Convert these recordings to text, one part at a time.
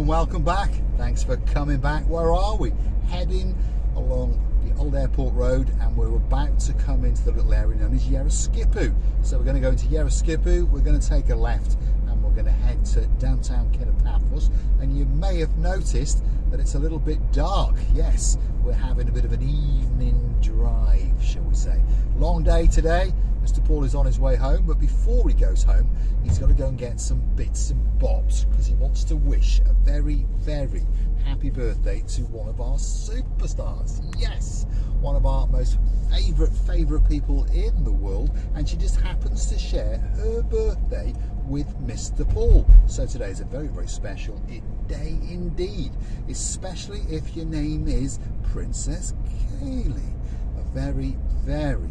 and welcome back. Thanks for coming back. Where are we? Heading along the old airport road, and we're about to come into the little area known as Yeraskipu. So we're going to go into Yeraskipu, we're going to take a left, and we're going to head to downtown Paphos. And you may have noticed that it's a little bit dark. Yes, we're having a bit of an evening drive, shall we say. Long day today. Mr. Paul is on his way home, but before he goes home, he's got to go and get some bits and bobs because he wants to wish a very, very happy birthday to one of our superstars. Yes, one of our most favourite people in the world, and she just happens to share her birthday with Mr. Paul. So today is a very, very special day indeed, especially if your name is Princess Kaylee. A very, very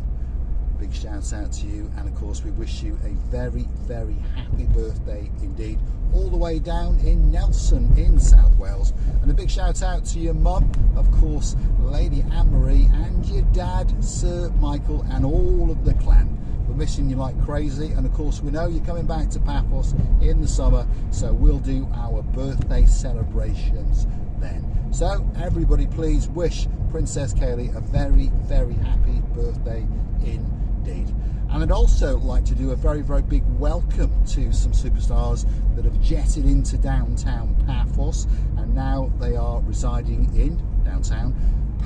big shout out to you, and of course we wish you a very, very happy birthday indeed, all the way down in Nelson in South Wales. And a big shout out to your mum, of course, Lady Anne-Marie, and your dad, Sir Michael, and all of the clan. We're missing you like crazy, and of course we know you're coming back to Paphos in the summer, so we'll do our birthday celebrations then. So everybody please wish Princess Kaylee a very, very happy birthday indeed. And I'd also like to do a very, very big welcome to some superstars that have jetted into downtown Paphos, and now they are residing in downtown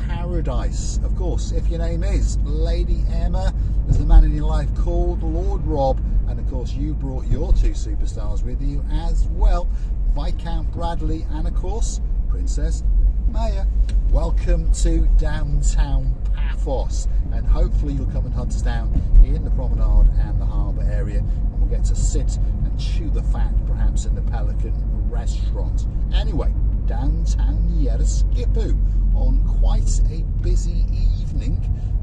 Paradise. Of course, if your name is Lady Emma, there's a man in your life called Lord Rob, and of course you brought your two superstars with you as well, Viscount Bradley and of course Princess Maya. Welcome to downtown Paphos, and hopefully you'll come and hunt us down in the promenade and the harbour area, and we'll get to sit and chew the fat perhaps in the Pelican restaurant. Anyway, downtown Yeraskipu on quite a busy evening.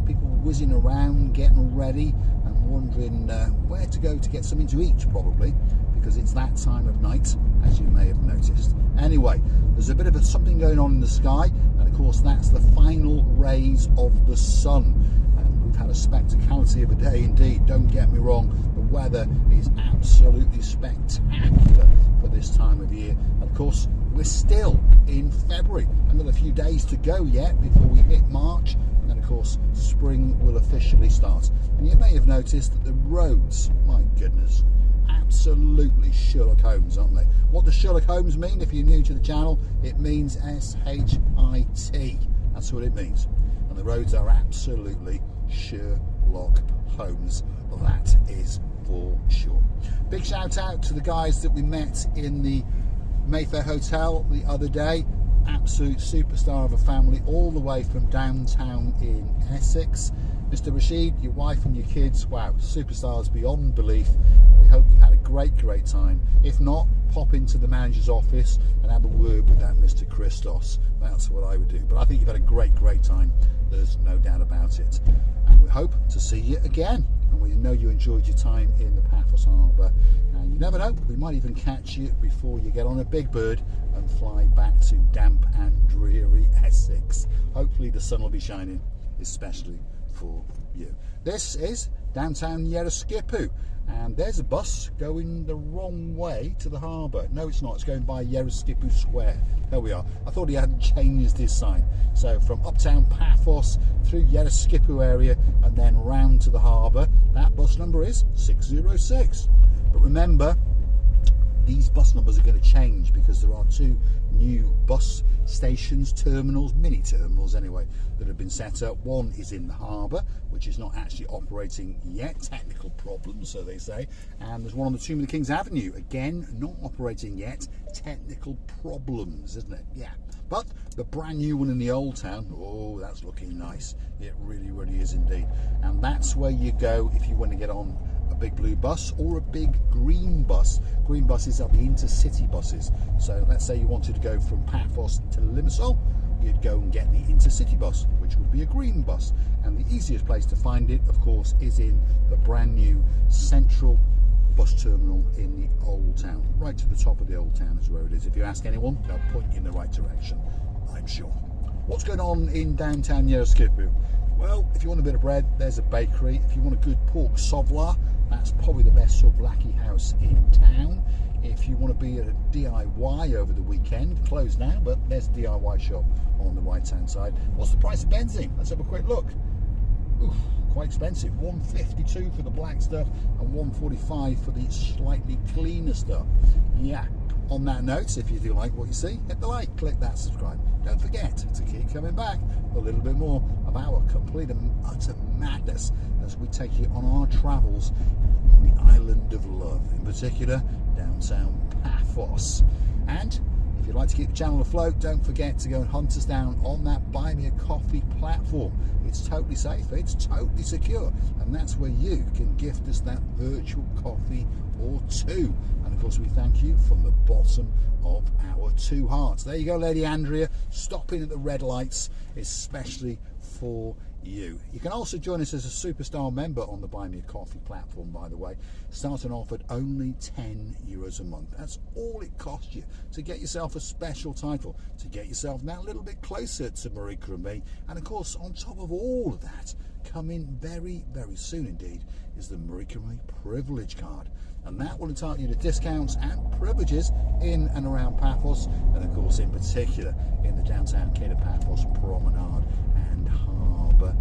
People whizzing around, getting ready, and wondering where to go to get something to eat, probably, because it's that time of night, as you may have noticed. Anyway, there's a bit of something going on in the sky, and of course that's the final rays of the sun. And we've had a spectacality of a day indeed, don't get me wrong. The weather is absolutely spectacular for this time of year. And of course, we're still in February. Another few days to go yet before we hit March, and then of course spring will officially start. And you may have noticed that the roads, my goodness, absolutely Sherlock Holmes, aren't they? What does Sherlock Holmes mean? If you're new to the channel, it means S-H-I-T. That's what it means. And the roads are absolutely Sherlock Holmes. That is for sure. Big shout out to the guys that we met in the Mayfair Hotel the other day. Absolute superstar of a family, all the way from downtown in Essex. Mr. Rashid, your wife and your kids, wow, superstars beyond belief. We hope you've had a great, great time. If not, pop into the manager's office and have a word with that Mr. Christos. That's what I would do. But I think you've had a great, great time. There's no doubt about it. And we hope to see you again. And we know you enjoyed your time in the Paphos Harbour. And you never know, we might even catch you before you get on a big bird and fly back to damp and dreary Essex. Hopefully the sun will be shining, especially for you. This is downtown Yeraskipu, and there's a bus going the wrong way to the harbour. No, it's not. It's going by Yeraskipu Square. There we are. I thought he hadn't changed his sign. So from uptown Paphos through Yeraskipu area and then round to the harbour. That bus number is 606. But remember, these bus numbers are going to change because there are two new bus stations, terminals, mini terminals anyway, that have been set up. One is in the harbour, which is not actually operating yet, technical problems, so they say. And there's one on the Tomb of the King's Avenue, again, not operating yet, technical problems, isn't it? Yeah. But the brand new one in the Old Town, oh, that's looking nice. It really, really is indeed. And that's where you go if you want to get on a big blue bus or a big green bus. Green buses are the intercity buses. So let's say you wanted to go from Paphos to Limassol, you'd go and get the intercity bus, which would be a green bus. And the easiest place to find it, of course, is in the brand new central bus terminal in the Old Town. Right to the top of the Old Town is where it is. If you ask anyone, they'll point you in the right direction, I'm sure. What's going on in downtown Yeraskipu? Well, if you want a bit of bread, there's a bakery. If you want a good pork sovla, that's probably the best souvlaki house in town. if you want to be at a DIY over the weekend, closed now, but there's a DIY shop on the right hand side. What's the price of benzene? Let's have a quick look. Oof, quite expensive. $1.52 for the black stuff and $1.45 for the slightly cleaner stuff. Yeah. On that note, if you do like what you see, hit the like, click that subscribe. Don't forget to keep coming back for a little bit more of our complete and utter madness as we take you on our travels on the island of love, in particular downtown Paphos. And if you'd like to keep the channel afloat, don't forget to go and hunt us down on that Buy Me a Coffee platform. It's totally safe, it's totally secure, and that's where you can gift us that virtual coffee or two. And of course we thank you from the bottom of our two hearts. There you go, Lady Andrea, stopping at the red lights especially for you. You can also join us as a superstar member on the Buy Me a Coffee platform, by the way, starting off at only €10 a month. That's all it costs you to get yourself a special title, to get yourself now a little bit closer to Marika and me. And of course, on top of all of that, coming very, very soon indeed, is the Marika and me privilege card. And that will entitle you to discounts and privileges in and around Paphos, and of course in particular in the downtown Cape of Paphos promenade and harbour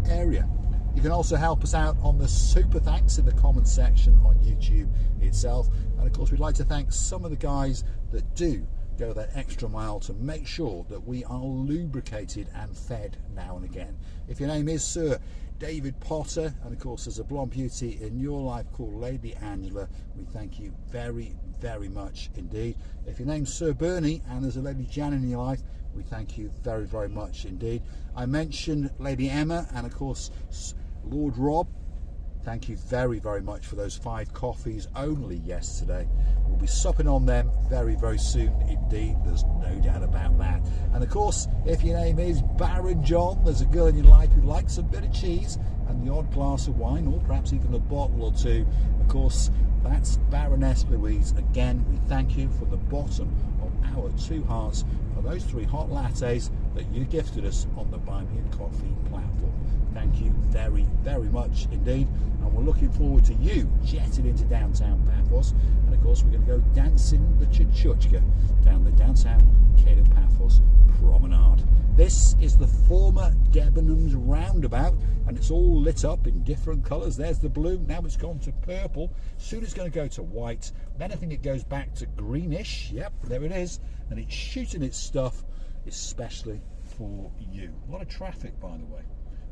area. You can also help us out on the super thanks in the comments section on YouTube itself. And of course we'd like to thank some of the guys that do go that extra mile to make sure that we are lubricated and fed now and again. If your name is Sir David Potter, and of course there's a blonde beauty in your life called Lady Angela, we thank you very, very much indeed. If your name's Sir Bernie and there's a Lady Jan in your life, we thank you very, very much indeed. I mentioned Lady Emma and of course Lord Rob. Thank you very, very much for those 5 coffees only yesterday. We'll be supping on them very, very soon indeed. There's no doubt about that. And of course, if your name is Baron John, there's a girl in your life who likes a bit of cheese and the odd glass of wine, or perhaps even a bottle or two. Of course, that's Baroness Louise. Again, we thank you from the bottom of our two hearts for those 3 hot lattes that you gifted us on the Buy Me a Coffee platform. Thank you very, very much indeed, and we're looking forward to you jetting into downtown Paphos, and of course we're going to go dancing the chuchuchka down the downtown Cape of Paphos promenade. This is the former Debenhams roundabout, and it's all lit up in different colours. There's the blue, now it's gone to purple, soon it's going to go to white, then I think it goes back to greenish. Yep, there it is, and it's shooting its stuff especially for you. A lot of traffic, by the way,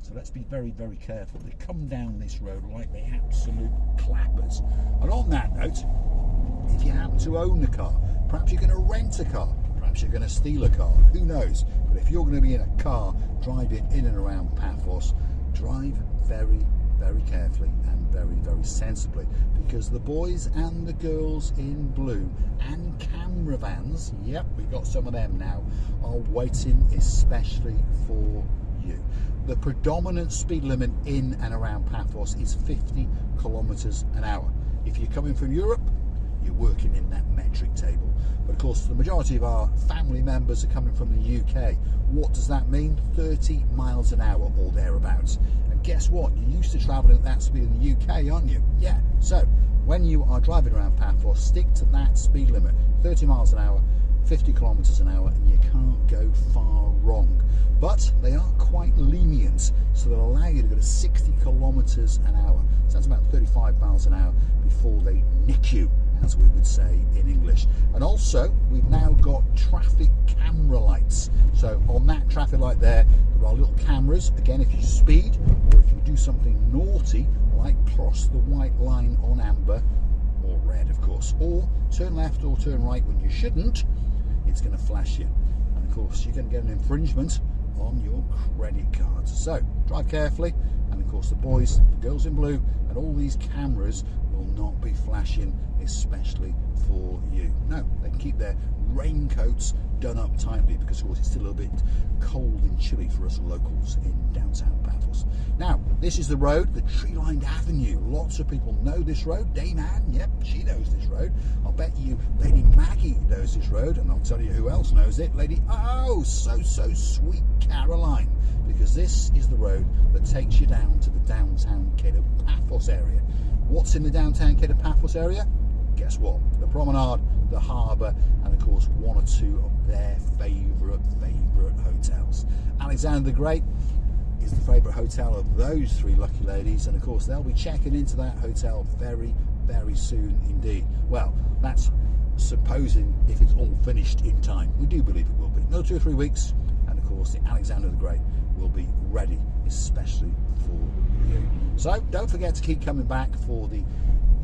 so let's be very, very careful. They come down this road like the absolute clappers. And on that note, if you happen to own a car, perhaps you're going to rent a car, perhaps you're going to steal a car, who knows? But if you're going to be in a car driving in and around Paphos, drive very, very carefully and very, very sensibly, because the boys and the girls in blue and camera vans, yep, we've got some of them now, are waiting especially for you. The predominant speed limit in and around Paphos is 50 kilometers an hour. If you're coming from Europe, you're working in that metric table. But of course, the majority of our family members are coming from the UK. What does that mean? 30 miles an hour or thereabouts. And guess what? You're used to traveling at that speed in the UK, aren't you? Yeah. So when you are driving around Paphos, stick to that speed limit. 30 miles an hour, 50 kilometers an hour, and you can't go far wrong. But they are quite lenient, so they'll allow you to go to 60 kilometers an hour. So that's about 35 miles an hour before they nick you, as we would say in English. And also, we've now got traffic camera lights. So on that traffic light there are little cameras. Again, if you speed, or if you do something naughty, like cross the white line on amber, or red of course, or turn left or turn right when you shouldn't, it's going to flash you. And of course, you're going to get an infringement on your credit cards. So drive carefully, and of course the boys, the girls in blue, and all these cameras will not be flashing especially for you. No, they can keep their raincoats done up tightly, because of course it's still a little bit cold and chilly for us locals in downtown Paphos. Now, this is the road, the tree-lined avenue. Lots of people know this road. Dame Anne, yep, she knows this road. I'll bet you Lady Maggie knows this road, and I'll tell you who else knows it. Lady, oh, so sweet Caroline, because this is the road that takes you down to the downtown Cape of Paphos area. What's in the downtown Cape of Paphos area? guess what? The promenade, the harbour, and of course one or two of their favourite hotels. Alexander the Great is the favourite hotel of those three lucky ladies, and of course they'll be checking into that hotel very soon indeed. Well, that's supposing if it's all finished in time. We do believe it will be. Another 2 or 3 weeks, and of course the Alexander the Great will be ready, especially for you. So don't forget to keep coming back for the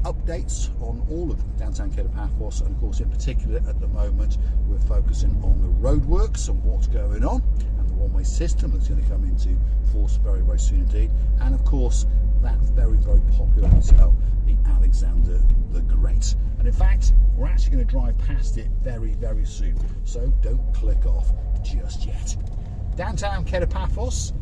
updates on all of downtown Cape Paphos, and of course in particular at the moment we're focusing on the roadworks and what's going on, and the one-way system that's going to come into force very soon indeed, and of course that very popular hotel, the Alexander the Great. And in fact we're actually going to drive past it very soon, so don't click off just yet. Downtown Cape Paphos,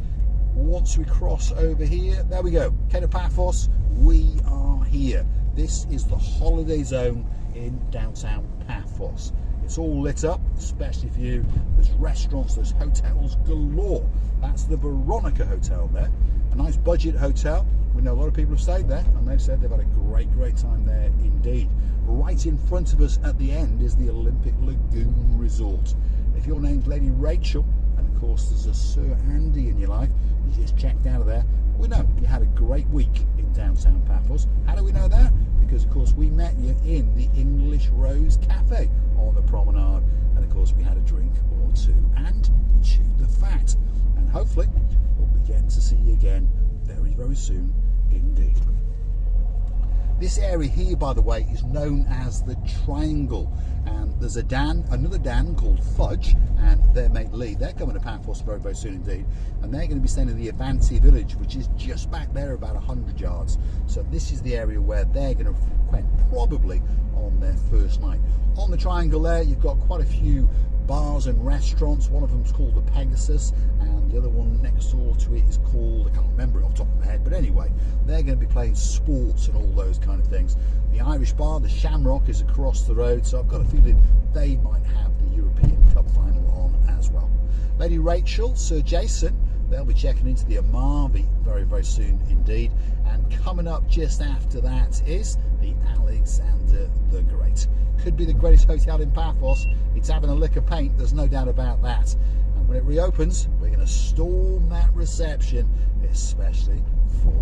once we cross over here, there we go, Cape Paphos, we are here. This is the holiday zone in downtown Paphos. It's all lit up, especially for you. There's restaurants, there's hotels galore. That's the Veronica Hotel there, a nice budget hotel. We know a lot of people have stayed there, and they've said they've had a great time there indeed. Right in front of us at the end is the Olympic Lagoon Resort. If your name's Lady Rachel, and of course there's a Sir Andy in your life, you just checked out of there, we know you had a great week in downtown Paphos. How do we know that? Because of course we met you in the English Rose Cafe on the promenade, and of course we had a drink or two and we chewed the fat, and hopefully we'll be getting to see you again very soon indeed. This area here, by the way, is known as the Triangle, and there's another Dan called Fudge, and their mate Lee. They're coming to Paphos very soon indeed, and they're going to be staying in the Avanti village, which is just back there about 100 yards. So this is the area where they're going to frequent probably on their first night. On the Triangle there, you've got quite a few bars and restaurants. One of them's called the Pegasus, and the other one next door to it is called, I can't remember it off the top of my head, but anyway, they're going to be playing sports and all those kind of things. The Irish bar, the Shamrock, is across the road, so I've got a feeling they might have the European Cup final on as well. Lady Rachel, Sir Jason, they'll be checking into the Amarvi very soon indeed, and coming up just after that is the Alexander the Great. Could be the greatest hotel in Paphos. It's having a lick of paint, there's no doubt about that. And when it reopens, we're going to storm that reception, especially for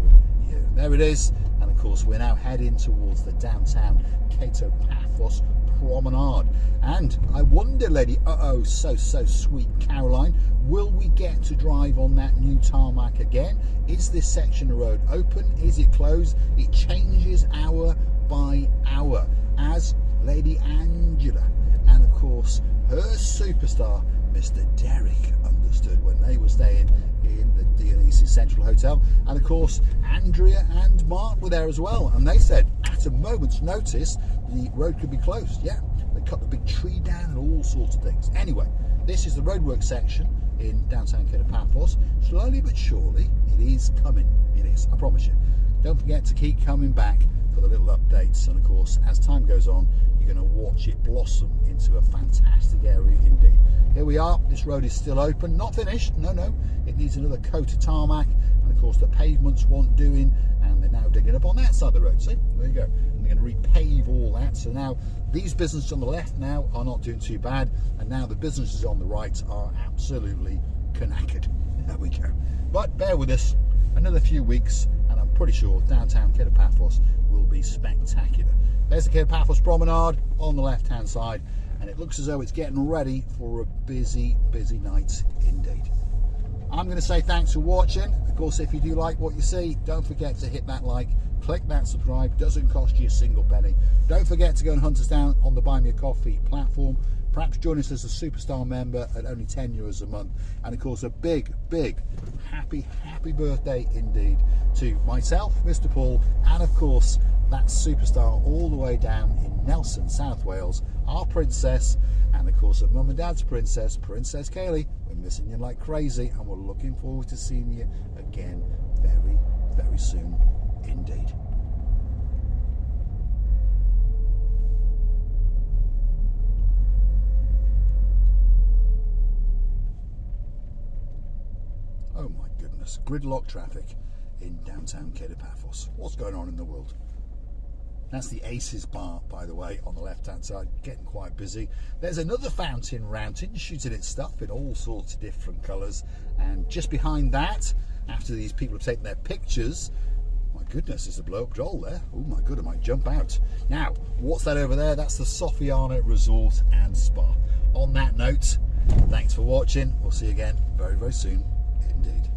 you. There it is, and of course we're now heading towards the downtown Cape Paphos promenade. And I wonder, Lady so sweet Caroline, will we get to drive on that new tarmac again? Is this section of road open? Is it closed? It changes hour by hour, as Lady Angela and of course her superstar Mr. Derek understood when they were staying in the Dionysus Central Hotel, and of course Andrea and Mark were there as well, and they said at a moment's notice the road could be closed. Yeah, they cut the big tree down and all sorts of things. Anyway, this is the roadwork section in downtown Cape Paphos. Slowly but surely it is coming. It is, I promise you. Don't forget to keep coming back for the little updates, and of course as time goes on you're going to watch it blossom into a fantastic area indeed. Here we are, this road is still open, not finished, no, it needs another coat of tarmac, and of course the pavements want doing, and they're now digging up on that side of the road. See, there you go, and they're going to repave all that. So now these businesses on the left now are not doing too bad, and now the businesses on the right are absolutely knackered. There we go. But bear with us another few weeks, and I'm pretty sure downtown Cape Paphos will be spectacular. There's the Cape Paphos promenade on the left hand side, and it looks as though it's getting ready for a busy night indeed. I'm going to say thanks for watching. Of course, if you do like what you see, don't forget to hit that like, click that subscribe, doesn't cost you a single penny. Don't forget to go and hunt us down on the Buy Me a Coffee platform. Perhaps join us as a superstar member at only €10 a month. And of course a big happy birthday indeed to myself, Mr. Paul, and of course that superstar all the way down in Nelson, South Wales, our princess, and of course her mum and dad's princess, Princess Kaylee. We're missing you like crazy, and we're looking forward to seeing you again very soon indeed. Oh my goodness, gridlock traffic in downtown Cape Paphos. What's going on in the world? That's the Aces bar, by the way, on the left-hand side, getting quite busy. There's another fountain ranting, shooting its stuff in all sorts of different colours. And just behind that, after these people have taken their pictures, my goodness, there's a blow-up Joel there. Oh my god, I might jump out. Now, what's that over there? That's the Sofiana Resort and Spa. On that note, thanks for watching. We'll see you again very, very soon indeed.